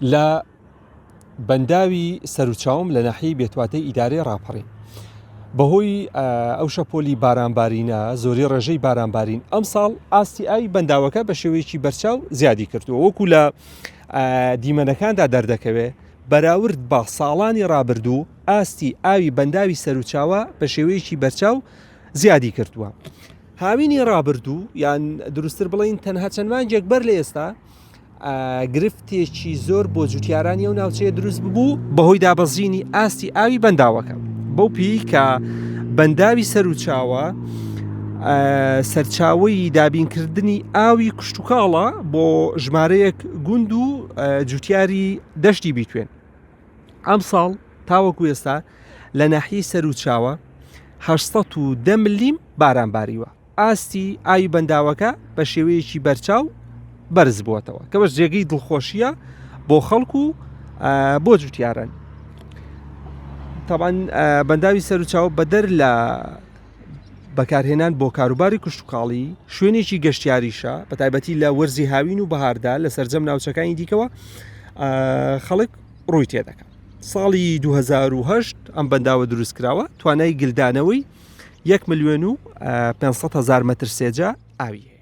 لە بەنداوی سەرچاوم لە ناحیەی بێتواتەی ئیدارەی ڕاپەڕین بەهۆی ئەو شەپۆلی بارانبارینە زۆری ڕێژەی بارانبارین ئەم ساڵ ئاستی ئاوی بەنداوەکە بە شێوەیەکی بەرچاو زیادی کردووە وەکو لە دیمەنەکاندا دەردەکەوێت بەراورد بە ساڵانی ڕابردوو ئاستی ئاوی بەنداوی سەرچاوە بە شێوەیەکی بەرچاو زیادی کردووە هاوینی ڕابردوو یان دروستتر بڵین تەنها چەند مانجێک بەر لە ئێستا گرفتێکی زۆر بۆ جوتیارانی و ناوچەیە دروست ببوو بەهۆی دابەزینی ئاستی ئاوی بەنداوەکە بەو پێی کە بەنداوی سەرچاوە سەرچاوی دابینکردنی ئاوی کشتتوکاڵە بۆ ژمارەیەک گوند و جوتیاری دەشتی بیتوێن ئەم ساڵ تاوەکو ئێستا لە ناحیەی سەرچاوە 810 ملیم بارانباریوە ئاستی ئاوی بەنداوەکە بە شێوەیەکی بەرچاو بەرز بووەتەوە کە بەش جێگەی دڵخۆشیە بۆ خەڵکو و بۆ جوتیاران تاوان بەنداوی سەرچاو بەدەر لە بەکارهێنان بۆ کاروباری کشتتوکاڵی شوێنێکی گەشتیاریشە بە تایبەتی لە وەرزی هاوین و بەهاردا لە سەرجەم ناوچەکانی دیکەوە خەڵک ڕووی تێدەکەن ساڵی 2008 ئەم بەنداوە دروست کراوە توانای گلدانەوەی 1,500,000 مەتر سێجا ئاویە